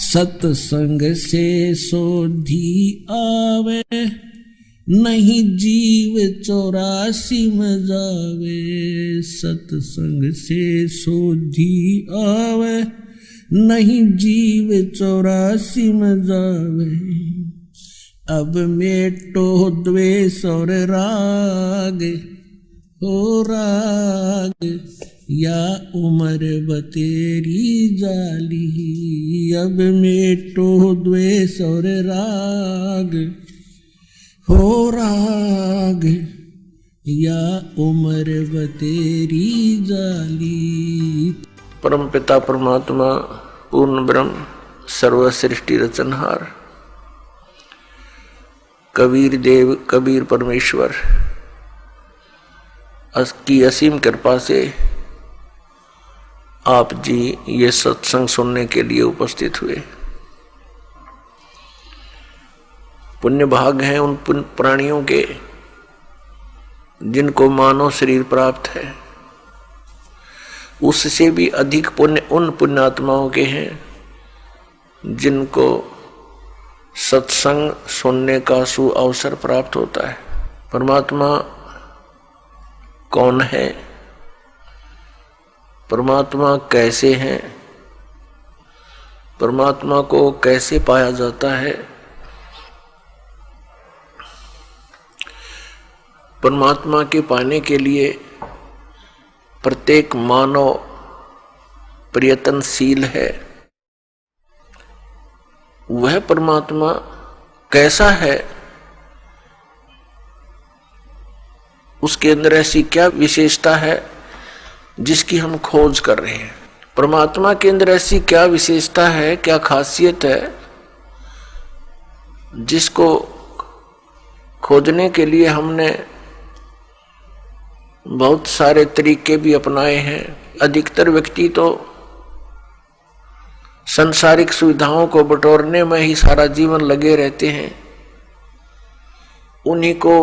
सत्संग से सोधी आवे, नहीं जीव 84 में जावे। सत्संग से सोधी आवे, नहीं जीव 84 में जावे। अब मेटो द्वेष और राग, हो राग या उम्र बतेरी जाली। अब मेटो द्वेष और राग, हो राग या उम्र बतेरी जाली। परम पिता परमात्मा पूर्ण ब्रह्म सर्व सृष्टि रचनहार कबीर देव कबीर परमेश्वर की असीम कृपा से आप जी ये सत्संग सुनने के लिए उपस्थित हुए। पुण्य भाग हैं उन प्राणियों के जिनको मानव शरीर प्राप्त है। उससे भी अधिक पुण्य उन पुण्यात्माओं के हैं जिनको सत्संग सुनने का सु अवसर प्राप्त होता है। परमात्मा कौन है, परमात्मा कैसे हैं, परमात्मा को कैसे पाया जाता है, परमात्मा के पाने के लिए प्रत्येक मानव प्रयत्नशील है। वह परमात्मा कैसा है, उसके अंदर ऐसी क्या विशेषता है जिसकी हम खोज कर रहे हैं। परमात्मा के अंदर ऐसी क्या विशेषता है, क्या खासियत है जिसको खोजने के लिए हमने बहुत सारे तरीके भी अपनाए हैं। अधिकतर व्यक्ति तो संसारिक सुविधाओं को बटोरने में ही सारा जीवन लगे रहते हैं, उन्हीं को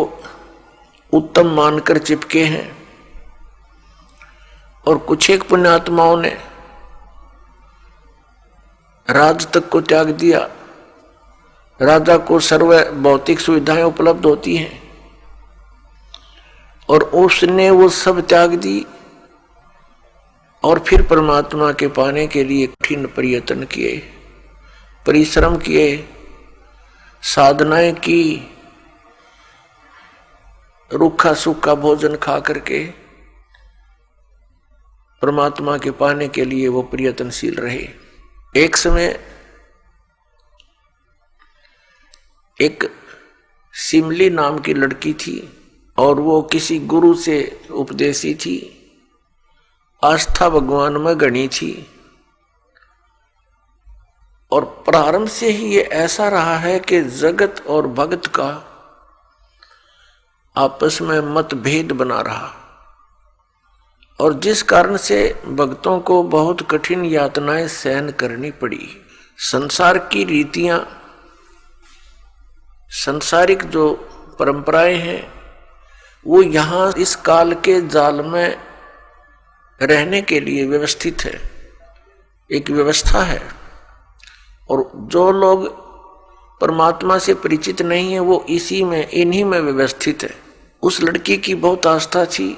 उत्तम मानकर चिपके हैं। और कुछ एक पुण्यात्माओं ने राज तक को त्याग दिया। राजा को सर्व भौतिक सुविधाएं उपलब्ध होती हैं और उसने वो सब त्याग दी और फिर परमात्मा के पाने के लिए कठिन प्रयत्न किए, परिश्रम किए, साधनाएं की, रूखा सूखा भोजन खा करके परमात्मा के पाने के लिए वो प्रयत्नशील रहे। एक समय एक सिमली नाम की लड़की थी और वो किसी गुरु से उपदेशी थी, आस्था भगवान में गणी थी। और प्रारंभ से ही ये ऐसा रहा है कि जगत और भक्त का आपस में मतभेद बना रहा और जिस कारण से भक्तों को बहुत कठिन यातनाएं सहन करनी पड़ी। संसार की रीतियां, सांसारिक जो परंपराएं हैं वो यहाँ इस काल के जाल में रहने के लिए व्यवस्थित है, एक व्यवस्था है। और जो लोग परमात्मा से परिचित नहीं है वो इसी में, इन्हीं में व्यवस्थित है। उस लड़की की बहुत आस्था थी।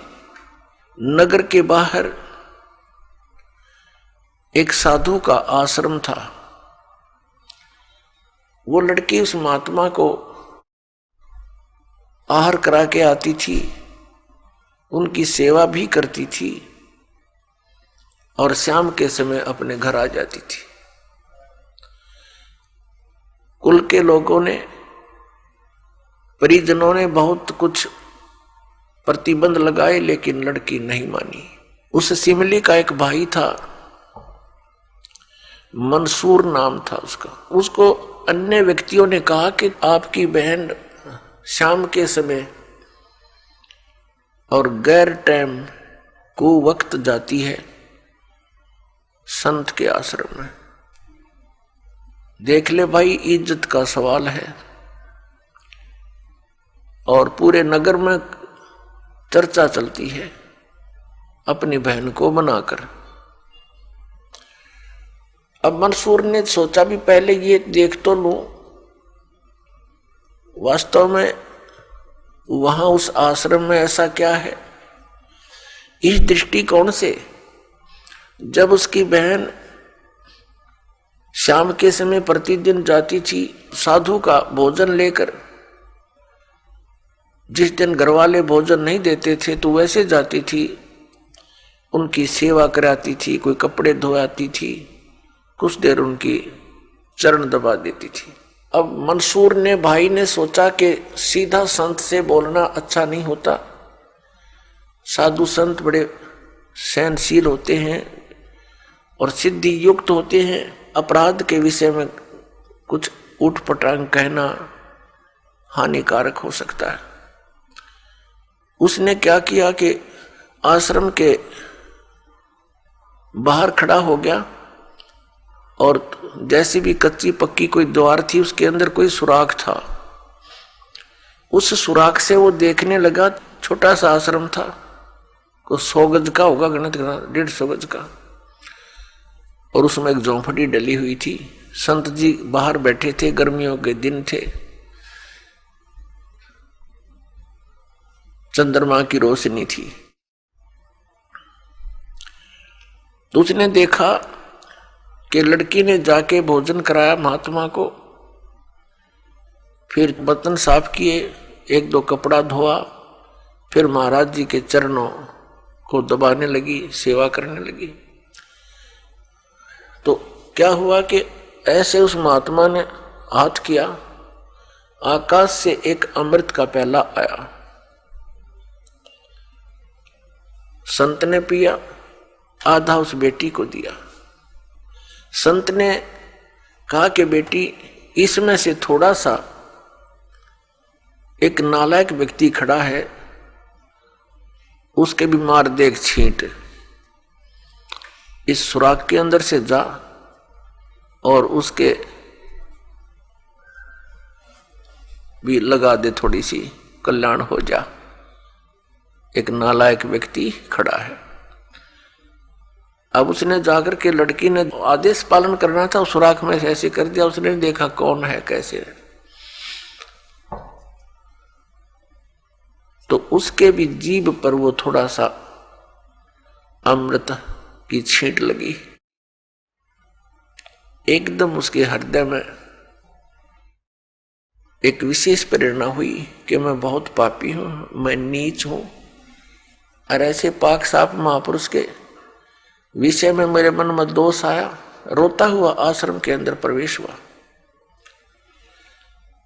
नगर के बाहर एक साधु का आश्रम था। वो लड़की उस महात्मा को आहार करा के आती थी, उनकी सेवा भी करती थी और शाम के समय अपने घर आ जाती थी। कुल के लोगों ने, परिजनों ने बहुत कुछ प्रतिबंध लगाए लेकिन लड़की नहीं मानी। उस सिमली का एक भाई था, मंसूर नाम था उसका। उसको अन्य व्यक्तियों ने कहा कि आपकी बहन शाम के समय और गैर टाइम को वक्त जाती है संत के आश्रम में। देख ले भाई, इज्जत का सवाल है और पूरे नगर में चर्चा चलती है अपनी बहन को बनाकर। अब मंसूर ने सोचा भी पहले ये देख तो लूं वास्तव में वहां उस आश्रम में ऐसा क्या है। इस दृष्टिकोण से जब उसकी बहन शाम के समय प्रतिदिन जाती थी साधु का भोजन लेकर, जिस दिन घरवाले भोजन नहीं देते थे तो वैसे जाती थी, उनकी सेवा कराती थी, कोई कपड़े धोआती थी, कुछ देर उनकी चरण दबा देती थी। अब मंसूर ने भाई ने सोचा कि सीधा संत से बोलना अच्छा नहीं होता, साधु संत बड़े सहनशील होते हैं और सिद्धि युक्त होते हैं, अपराध के विषय में कुछ उठपटांग कहना हानिकारक हो सकता है। उसने क्या किया कि आश्रम के बाहर खड़ा हो गया और जैसी भी कच्ची पक्की कोई द्वार थी उसके अंदर कोई सुराख था, उस सुराख से वो देखने लगा। छोटा सा आश्रम था, को 100 गज का होगा, गणित करना 150 गज का, और उसमें एक झोंपड़ी डली हुई थी। संत जी बाहर बैठे थे, गर्मियों के दिन थे, चंद्रमा की रोशनी थी। तो उसने देखा कि लड़की ने जाके भोजन कराया महात्मा को, फिर बर्तन साफ किए, 1-2 कपड़ा धोआ, फिर महाराज जी के चरणों को दबाने लगी, सेवा करने लगी। तो क्या हुआ कि ऐसे उस महात्मा ने हाथ किया, आकाश से एक अमृत का प्याला आया, संत ने पिया, आधा उस बेटी को दिया। संत ने कहा कि बेटी इसमें से थोड़ा सा, एक नालायक व्यक्ति खड़ा है, उसके भी मार देख छींट, इस सुराख के अंदर से जा और उसके भी लगा दे, थोड़ी सी कल्याण हो जा। एक नालायक व्यक्ति खड़ा है। अब उसने जाकर के, लड़की ने आदेश पालन करना था, उस सुराख में से ऐसे कर दिया। उसने देखा कौन है कैसे, तो उसके भी जीभ पर वो थोड़ा सा अमृत की छींट लगी। एकदम उसके हृदय में एक विशेष प्रेरणा हुई कि मैं बहुत पापी हूं, मैं नीच हूं, और ऐसे पाक साफ महापुरुष के विषय में मेरे मन में दोष आया। रोता हुआ आश्रम के अंदर प्रवेश हुआ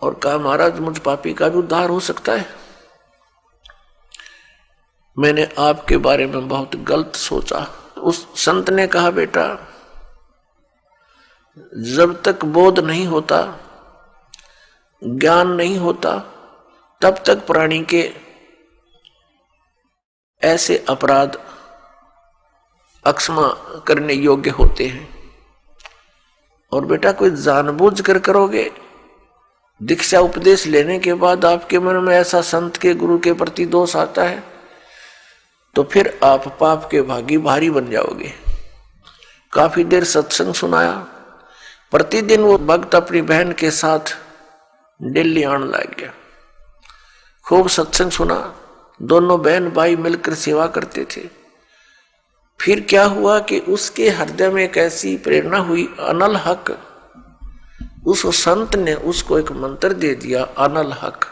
और कहा, महाराज मुझ पापी का भी उद्धार हो सकता है। मैंने आपके बारे में बहुत गलत सोचा। उस संत ने कहा, बेटा जब तक बोध नहीं होता, ज्ञान नहीं होता, तब तक प्राणी के ऐसे अपराध अक्षमा करने योग्य होते हैं। और बेटा कोई जानबूझ कर करोगे, दीक्षा उपदेश लेने के बाद आपके मन में ऐसा संत के गुरु के प्रति दोष आता है, तो फिर आप पाप के भागी भारी बन जाओगे। काफी देर सत्संग सुनाया। प्रतिदिन वो भक्त अपनी बहन के साथ दिल्ली आने लग गया। खूब सत्संग सुना, दोनों बहन भाई मिलकर सेवा करते थे। फिर क्या हुआ कि उसके हृदय में एक ऐसी प्रेरणा हुई, अनल हक। उस संत ने उसको एक मंत्र दे दिया, अनल हक,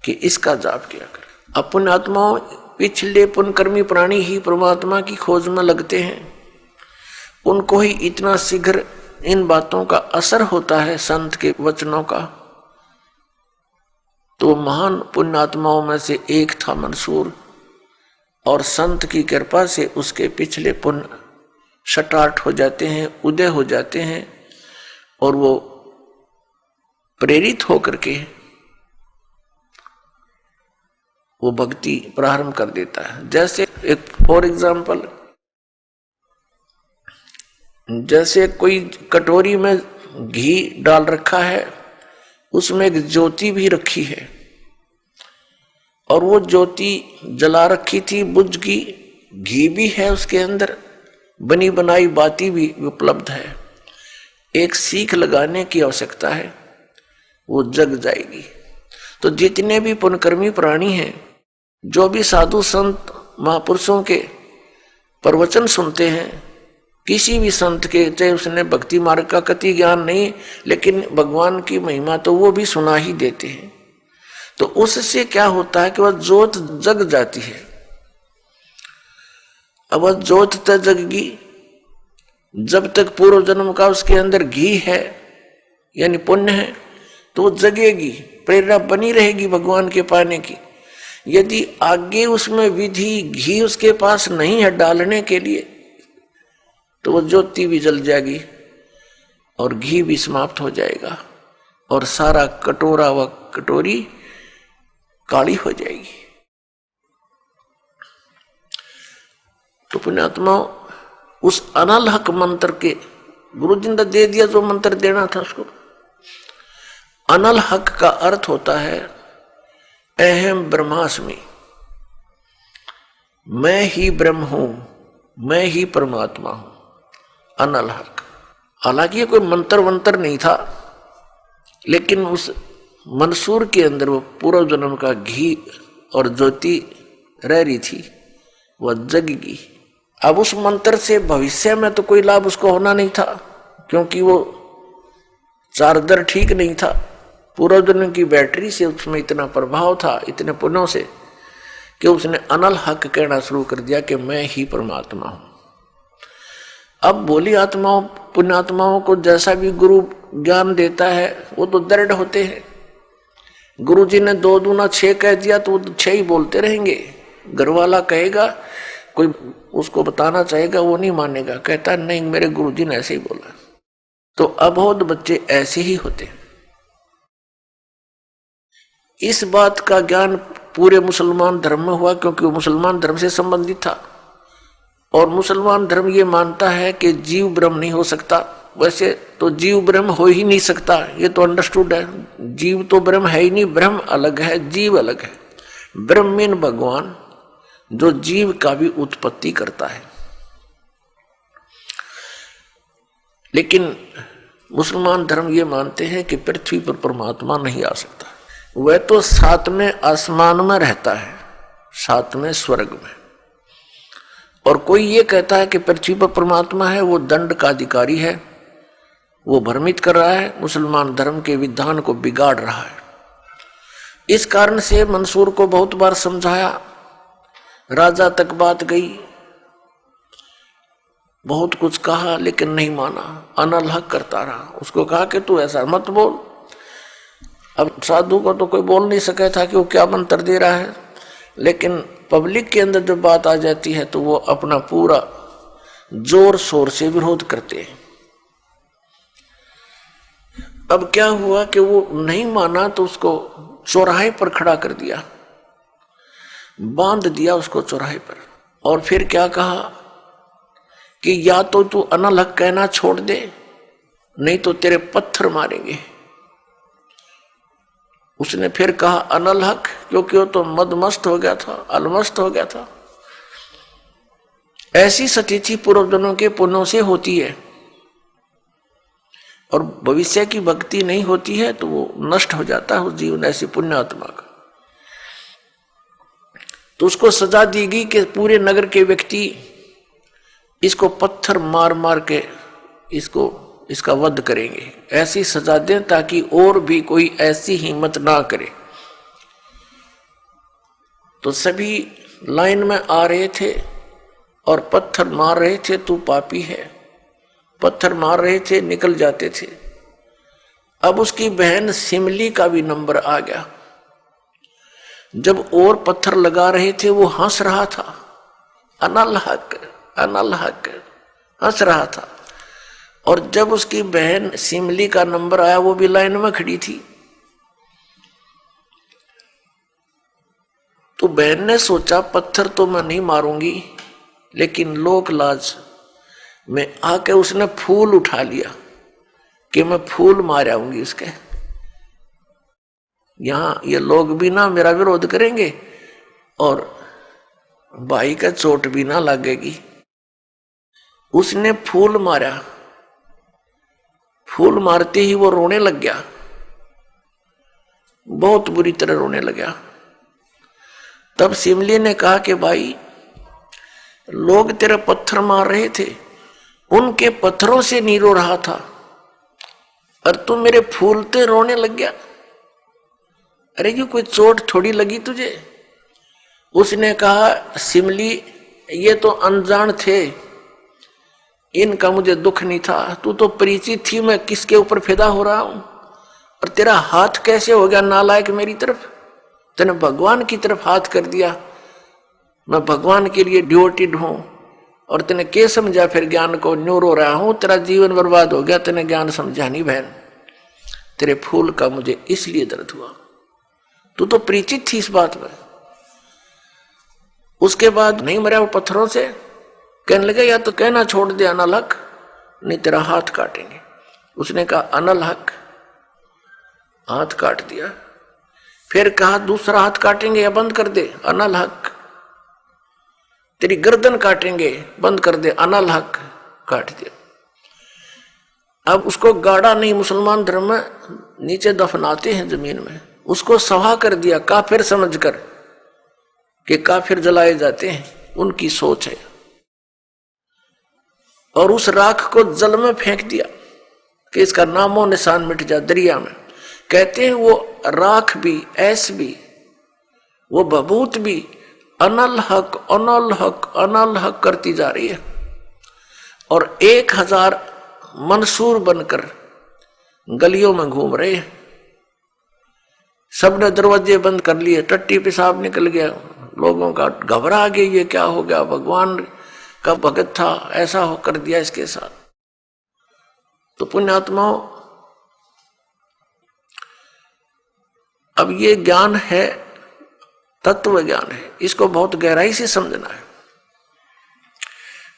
कि इसका जाप किया कर। अपने आत्माओं, पिछले पुण्यकर्मी प्राणी ही परमात्मा की खोज में लगते हैं, उनको ही इतना शीघ्र इन बातों का असर होता है, संत के वचनों का। तो महान पुण्यात्माओं में से एक था मंसूर, और संत की कृपा से उसके पिछले पुण्य शटार्ट हो जाते हैं, उदय हो जाते हैं, और वो प्रेरित होकर के वो भक्ति प्रारंभ कर देता है। जैसे एक फॉर एग्जाम्पल, जैसे कोई कटोरी में घी डाल रखा है, उसमें एक ज्योति भी रखी है, और वो ज्योति जला रखी थी, बुझ गई, घी भी है उसके अंदर, बनी बनाई बातें भी उपलब्ध है। एक सीख लगाने की आवश्यकता है, वो जग जाएगी। तो जितने भी पुण्यकर्मी प्राणी हैं, जो भी साधु संत महापुरुषों के प्रवचन सुनते हैं, किसी भी संत के, चाहे उसने भक्ति मार्ग का कति ज्ञान नहीं, लेकिन भगवान की महिमा तो वो भी सुना ही देते हैं। तो उससे क्या होता है कि वह जोत जग जाती है। अब वह जोत तक जगगी जब तक पूर्व जन्म का उसके अंदर घी है यानी पुण्य है, तो वो जगेगी, प्रेरणा बनी रहेगी भगवान के पाने की। यदि आगे उसमें विधि घी उसके पास नहीं है डालने के लिए, तो वो ज्योति भी जल जाएगी और घी भी समाप्त हो जाएगा और सारा कटोरा व कटोरी काली हो जाएगी। तो पुण्यात्मा, उस अनल हक मंत्र के गुरु जी ने दे दिया जो मंत्र देना था उसको। अनल हक का अर्थ होता है अहम ब्रह्मास्मि, मैं ही ब्रह्म हूं, मैं ही परमात्मा हूं, अनल हक। हालांकि ये कोई मंत्र वंत्र नहीं था, लेकिन उस मंसूर के अंदर वो पूर्व जन्म का घी और ज्योति रह रही थी, वह जगगी। अब उस मंत्र से भविष्य में तो कोई लाभ उसको होना नहीं था, क्योंकि वो चार्जर ठीक नहीं था। पूर्व जन्म की बैटरी से उसमें इतना प्रभाव था, इतने पुण्यों से, कि उसने अनल हक कहना शुरू कर दिया कि मैं ही परमात्मा हूं। अब भोली आत्माओं पुण्यात्माओं को जैसा भी गुरु ज्ञान देता है वो तो दृढ़ होते हैं। गुरु जी ने 2 दूना 6 कह दिया तो वो 6 ही बोलते रहेंगे। घर वाला कहेगा, कोई उसको बताना चाहेगा, वो नहीं मानेगा, कहता नहीं मेरे गुरु जी ने ऐसे ही बोला। तो अबोध बच्चे ऐसे ही होते हैं। इस बात का ज्ञान पूरे मुसलमान धर्म में हुआ, क्योंकि वो मुसलमान धर्म से संबंधित था। और मुसलमान धर्म ये मानता है कि जीव ब्रह्म नहीं हो सकता। वैसे तो जीव ब्रह्म हो ही नहीं सकता, ये तो अंडरस्टूड है। जीव तो ब्रह्म है ही नहीं, ब्रह्म अलग है, जीव अलग है। ब्रह्म मीन भगवान, जो जीव का भी उत्पत्ति करता है। लेकिन मुसलमान धर्म ये मानते हैं कि पृथ्वी पर परमात्मा नहीं आ सकता। वह तो 7वें आसमान में रहता है, 7वें स्वर्ग में। और कोई ये कहता है कि पृथ्वी पर परमात्मा है, वो दंड का अधिकारी है, वो भ्रमित कर रहा है, मुसलमान धर्म के विधान को बिगाड़ रहा है। इस कारण से मंसूर को बहुत बार समझाया, राजा तक बात गई, बहुत कुछ कहा, लेकिन नहीं माना, अनल हक करता रहा। उसको कहा कि तू ऐसा मत बोल। अब साधु को तो कोई बोल नहीं सका था कि वो क्या मंत्र दे रहा है, लेकिन पब्लिक के अंदर जब बात आ जाती है तो वो अपना पूरा जोर शोर से विरोध करते हैं। अब क्या हुआ कि वो नहीं माना तो उसको चौराहे पर खड़ा कर दिया, बांध दिया उसको चौराहे पर। और फिर क्या कहा कि या तो तू अनल हक कहना छोड़ दे, नहीं तो तेरे पत्थर मारेंगे। उसने फिर कहा अनल हक, क्योंकि वो तो मदमस्त हो गया था, अलमस्त हो गया था। ऐसी स्थिति पूर्वजन्मों के पुण्यों से होती है, और भविष्य की भक्ति नहीं होती है तो वो नष्ट हो जाता है उस जीवन ऐसी पुण्यात्मा का। तो उसको सजा दी गई कि पूरे नगर के व्यक्ति इसको पत्थर मार मार के इसका वध करेंगे। ऐसी सजा दें ताकि और भी कोई ऐसी हिम्मत ना करे। तो सभी लाइन में आ रहे थे और पत्थर मार रहे थे, तू पापी है, पत्थर मार रहे थे, निकल जाते थे। अब उसकी बहन सिमली का भी नंबर आ गया। जब और पत्थर लगा रहे थे वो हंस रहा था, अनल हक अनल हक हंस रहा था। और जब उसकी बहन सिमली का नंबर आया, वो भी लाइन में खड़ी थी। तो बहन ने सोचा पत्थर तो मैं नहीं मारूंगी, लेकिन लोक लाज में आके उसने फूल उठा लिया कि मैं फूल मार आऊंगी उसके। यहां ये लोग भी ना मेरा विरोध करेंगे और भाई का चोट भी ना लगेगी। उसने फूल मारा, फूल मारते ही वो रोने लग गया, बहुत बुरी तरह रोने लगा। तब शिमली ने कहा कि भाई, लोग तेरे पत्थर मार रहे थे, उनके पत्थरों से नहीं रो रहा था, और तू मेरे फूल ते रोने लग गया। अरे ये कोई चोट थोड़ी लगी तुझे? उसने कहा, शिमली ये तो अनजान थे, इनका मुझे दुख नहीं था, तू तो परिचित थी मैं किसके ऊपर फिदा हो रहा हूं, और तेरा हाथ कैसे हो गया नालायक मेरी तरफ? तूने भगवान की तरफ हाथ कर दिया, मैं भगवान के लिए डिवोटेड हूं, और तूने क्या समझा फिर ज्ञान को? न्यू रो रहा हूं, तेरा जीवन बर्बाद हो गया, तूने ज्ञान समझा नहीं बहन, तेरे फूल का मुझे इसलिए दर्द हुआ, तू तो परिचित थी इस बात में। उसके बाद नहीं मरा वो पत्थरों से, कहने लगे या तो कहना छोड़ दे अनल हक, नहीं तेरा हाथ काटेंगे। उसने कहा अनल हक, हाथ काट दिया। फिर कहा दूसरा हाथ काटेंगे या बंद कर दे, अनल हक। तेरी गर्दन काटेंगे, बंद कर दे, अनल हक, काट दिया। अब उसको गाड़ा नहीं, मुसलमान धर्म में नीचे दफनाते हैं जमीन में, उसको सवा कर दिया काफिर समझकर कि काफिर जलाए जाते हैं, उनकी सोच है। और उस राख को जल में फेंक दिया कि इसका नामो निशान मिट जाए दरिया में। कहते हैं वो राख भी, ऐस भी, वो बबूत भी अनल हक अनल हक अनल हक करती जा रही है। और 1000 मंसूर बनकर गलियों में घूम रहे हैं। सबने दरवाजे बंद कर लिए, टट्टी पेशाब निकल गया, लोगों का घबरा गया, ये क्या हो गया, भगवान का भगत था, ऐसा हो कर दिया इसके साथ। तो पुण्यात्माओं, अब ये ज्ञान है, तत्व ज्ञान है, इसको बहुत गहराई से समझना है,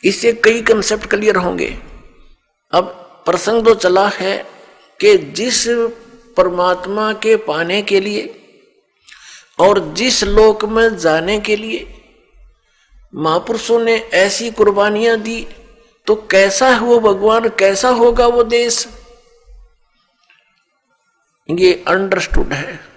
इससे कई कंसेप्ट क्लियर होंगे। अब प्रसंग तो चला है कि जिस परमात्मा के पाने के लिए और जिस लोक में जाने के लिए महापुरुषों ने ऐसी कुर्बानियां दी, तो कैसा है वो भगवान, कैसा होगा वो देश, ये अंडरस्टूड है।